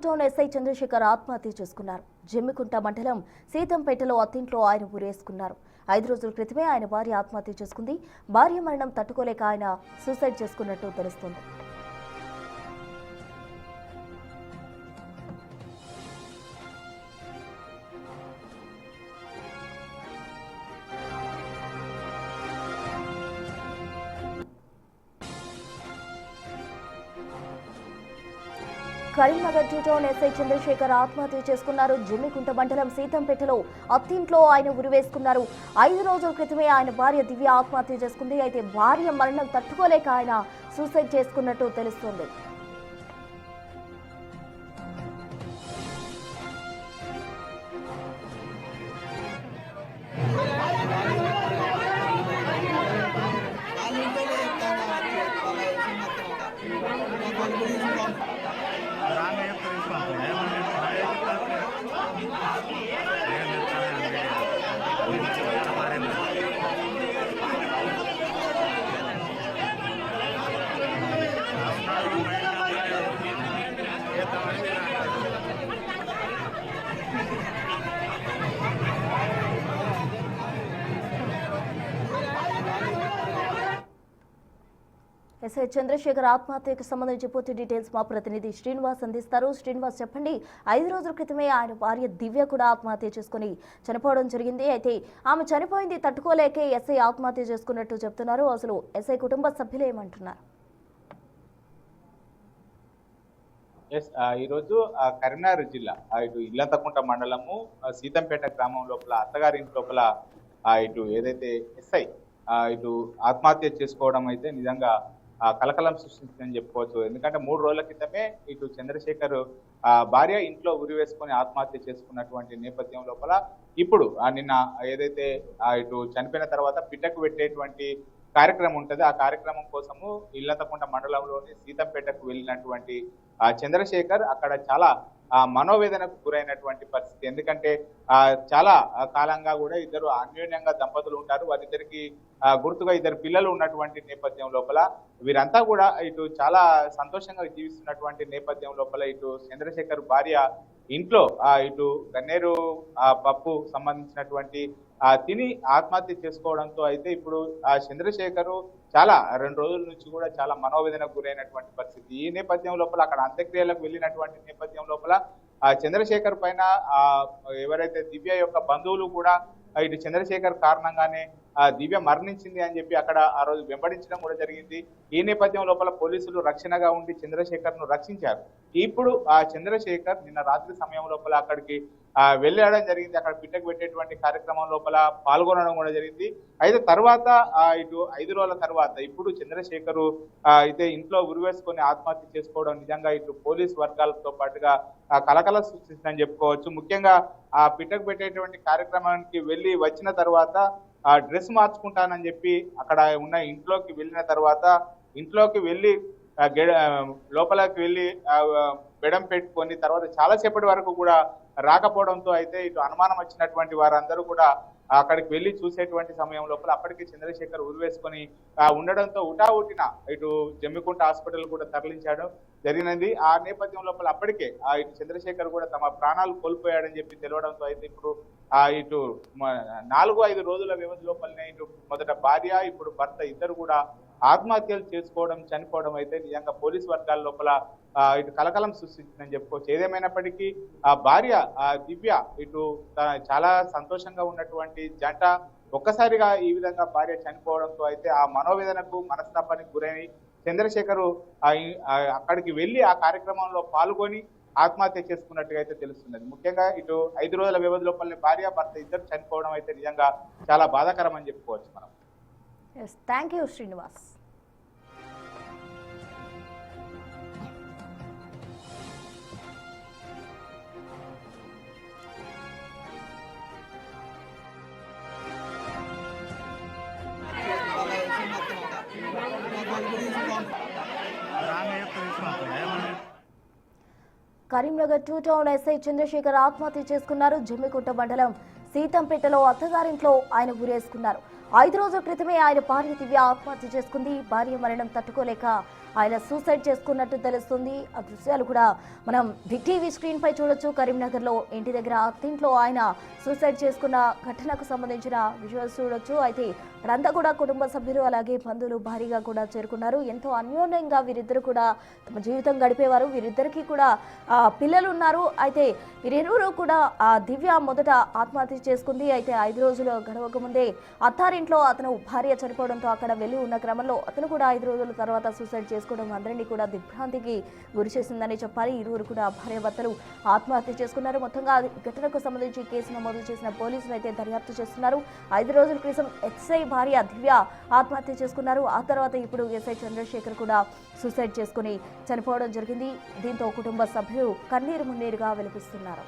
Town SI Chandrashekar ఆత్మహత్య చేసుకున్నారు. జమ్మికుంట మండలం సీతంపేటలో అత్తింట్లో ఆయన ఉరేసుకున్నారు. 5 రోజుల క్రితమే ఆయన భార్య ఆత్మహత్య చేసుకుంది. భార్య మరణం తట్టుకోలేక ఆయన సూసైడ్ చేసుకున్నట్టు తెలుస్తోంది. కరీంనగర్ టౌన్ ఎస్ఐ చంద్రశేఖర్ ఆత్మహత్య చేసుకున్నారు. జమ్మికుంట మండలం సీతంపేటలో అత్తింట్లో ఆయన ఉరివేసుకున్నారు. 5 రోజుల క్రితమే ఆయన భార్య దివ్య ఆత్మహత్య చేసుకుంది. అయితే భార్య మరణం తట్టుకోలేక ఆయన సూసైడ్ చేసుకున్నట్టు తెలుస్తోంది. ఎస్ఐ చంద్రశేఖర్ ఆత్మహత్యకు సంబంధించి పూర్తి డీటెయిల్స్ మా ప్రతినిధి శ్రీనివాస్ అందిస్తారు. శ్రీనివాస్, చెప్పండి. 5 రోజుల క్రితమే ఆయన భార్య దివ్య కూడా ఆత్మహత్య చేసుకుని చనిపోవడం జరిగింది. అయితే ఆమె చనిపోయింది తట్టుకోలేకే ఎస్ఐ ఆత్మహత్య చేసుకున్నట్టు చెప్తున్నారు. అసలు ఎస్ఐ కుటుంబ సభ్యులు ఏమంటున్నారు? ఈరోజు కరీంనగర్ జిల్లా ఇటు ఇల్లంతకుంట మండలము సీతంపేట గ్రామం లోపల అత్తగారింటి లోపల ఇటు ఏదైతే ఎస్ఐ ఇటు ఆత్మహత్య చేసుకోవడం అయితే నిజంగా కలకలం సృష్టించిందని చెప్పుకోవచ్చు. ఎందుకంటే 3 రోజుల క్రితమే ఇటు చంద్రశేఖర్ భార్య ఇంట్లో ఉరి వేసుకొని ఆత్మహత్య చేసుకున్నటువంటి నేపథ్యం లోపల ఇప్పుడు నిన్న ఏదైతే ఇటు చనిపోయిన తర్వాత పిట్టకు పెట్టేటువంటి కార్యక్రమం ఉంటుంది. ఆ కార్యక్రమం కోసము ఇల్లంతకుంట మండలంలోని సీతంపేటకు వెళ్ళినటువంటి చంద్రశేఖర్ అక్కడ చాలా మనోవేదనకు గురైనటువంటి పరిస్థితి. ఎందుకంటే చాలా కాలంగా కూడా ఇద్దరు అన్యోన్యంగా దంపతులు ఉంటారు. వారిద్దరికి గుర్తుగా 2 పిల్లలు ఉన్నటువంటి నేపథ్యం లోపల వీరంతా కూడా ఇటు చాలా సంతోషంగా జీవిస్తున్నటువంటి నేపథ్యం లోపల ఇటు చంద్రశేఖర్ భార్య ఇంట్లో ఇటు గన్నేరు పప్పు సంబంధించినటువంటి తిని ఆత్మహత్య చేసుకోవడంతో అయితే ఇప్పుడు చంద్రశేఖర్ చాలా 2 రోజుల నుంచి కూడా చాలా మనోవేదనకు గురైనటువంటి పరిస్థితి. ఈ నేపథ్యం లోపల అక్కడ అంత్యక్రియలకు వెళ్ళినటువంటి నేపథ్యం లోపల చంద్రశేఖర్ పైన ఎవరైతే దివ్య యొక్క బంధువులు కూడా ఇటు చంద్రశేఖర్ కారణంగానే దివ్య మరణించింది అని చెప్పి అక్కడ ఆ రోజు వెంబడించడం కూడా జరిగింది. ఈ నేపథ్యం లోపల పోలీసులు రక్షణగా ఉండి చంద్రశేఖర్ ను రక్షించారు. ఇప్పుడు చంద్రశేఖర్ నిన్న రాత్రి సమయం లోపల అక్కడికి వెళ్ళడం జరిగింది. అక్కడ పిట్టకు పెట్టేటువంటి కార్యక్రమం లోపల పాల్గొనడం కూడా జరిగింది. అయితే తర్వాత ఇటు 5 రోజుల తర్వాత ఇప్పుడు చంద్రశేఖర్ అయితే ఇంట్లో ఉరివేసుకొని ఆత్మహత్య చేసుకోవడం నిజంగా ఇటు పోలీస్ వర్గాలతో పాటుగా కలకల సృష్టించిందని చెప్పుకోవచ్చు. ముఖ్యంగా ఆ పిట్టకు పెట్టేటువంటి కార్యక్రమానికి వెళ్ళి వచ్చిన తర్వాత డ్రెస్ మార్చుకుంటానని చెప్పి అక్కడ ఉన్న ఇంట్లోకి వెళ్ళిన తర్వాత ఇంట్లోకి వెళ్ళి లోపలికి వెళ్ళి బెడం పెట్టుకొని తర్వాత చాలాసేపటి వరకు కూడా రాకపోవడంతో అయితే ఇటు అనుమానం వచ్చినటువంటి వారందరూ కూడా అక్కడికి వెళ్ళి చూసేటువంటి సమయం లోపల అప్పటికే చంద్రశేఖర్ ఉరివేసుకొని ఉండడంతో ఉటావుటిన ఇటు జమ్మికుంట హాస్పిటల్ కూడా తరలించడం జరిగినది. ఆ నేపథ్యం లోపల అప్పటికే ఇటు చంద్రశేఖర్ కూడా తమ ప్రాణాలు కోల్పోయాడని చెప్పి తెలవడంతో అయితే ఇప్పుడు ఇటు 4-5 రోజుల వ్యవధి లోపలనే ఇటు మొదట భార్య ఇప్పుడు భర్త ఇద్దరు కూడా ఆత్మహత్యలు చేసుకోవడం చనిపోవడం అయితే నిజంగా పోలీస్ వర్గాల లోపల ఇటు కలకలం సృష్టించిందని చెప్పుకోవచ్చు. ఏదేమైనప్పటికీ భార్య దివ్య ఇటు చాలా సంతోషంగా ఉన్నటువంటి జంట ఒక్కసారిగా ఈ విధంగా భార్య చనిపోవడంతో అయితే ఆ మనోవేదనకు మనస్తాపానికి గురైన చంద్రశేఖర్ అక్కడికి వెళ్ళి ఆ కార్యక్రమంలో పాల్గొని ఆత్మహత్య చేసుకున్నట్టుగా అయితే తెలుస్తున్నది. ముఖ్యంగా ఇటు 5 రోజుల వ్యవధి లోపలనే భార్య భర్త ఇద్దరు చనిపోవడం అయితే నిజంగా చాలా బాధాకరం అని చెప్పుకోవచ్చు మనం. Thank you Srinivas. Karimnagar town SI Chandrashekar ఆత్మహత్య చేసుకున్నారు. జమ్మికుంట మండలం సీతంపేటలో అత్తగారింట్లో ఆయన ఉరేసుకున్నారు. 5 రోజుల క్రితమే ఆయన భార్య దివ్య ఆత్మహత్య చేసుకుంది. భార్య మరణం తట్టుకోలేక ఆయన సూసైడ్ చేసుకున్నట్టు తెలుస్తుంది. ఆ దృశ్యాలు కూడా మనం బిగ్ టీవీ స్క్రీన్ పై చూడొచ్చు. కరీంనగర్లో ఇంటి దగ్గర అత్తింట్లో ఆయన సూసైడ్ చేసుకున్న ఘటనకు సంబంధించిన విజువల్స్ చూడొచ్చు. అయితే ఇక్కడంతా కూడా కుటుంబ సభ్యులు అలాగే బంధువులు భారీగా కూడా చేరుకున్నారు. ఎంతో అన్యోన్యంగా వీరిద్దరు కూడా తమ జీవితం గడిపేవారు. వీరిద్దరికీ కూడా పిల్లలు ఉన్నారు. అయితే వీరిరువురు కూడా దివ్య మొదట ఆత్మహత్య చేసుకుంది. అయితే 5 రోజులు గడవక ముందే అత్తారింట్లో అతను భార్య చనిపోవడంతో అక్కడ వెళ్ళి ఉన్న క్రమంలో అతను కూడా 5 రోజుల తర్వాత సూసైడ్ చేసుకోవడం అందరినీ కూడా దిగ్భ్రాంతికి గురి చేసిందని చెప్పాలి. ఇరువురు కూడా భార్యాభర్తలు ఆత్మహత్య చేసుకున్నారు. మొత్తంగా ఘటనకు సంబంధించి కేసు నమోదు చేసిన పోలీసులు అయితే దర్యాప్తు చేస్తున్నారు. 5 రోజుల క్రితం ఎస్ఐ భార్య దివ్య ఆత్మహత్య చేసుకున్నారు. ఆ తర్వాత ఇప్పుడు ఎస్ఐ చంద్రశేఖర్ కూడా సూసైడ్ చేసుకుని చనిపోవడం జరిగింది. దీంతో కుటుంబ సభ్యులు కన్నీరు మున్నీరుగా విలపిస్తున్నారు.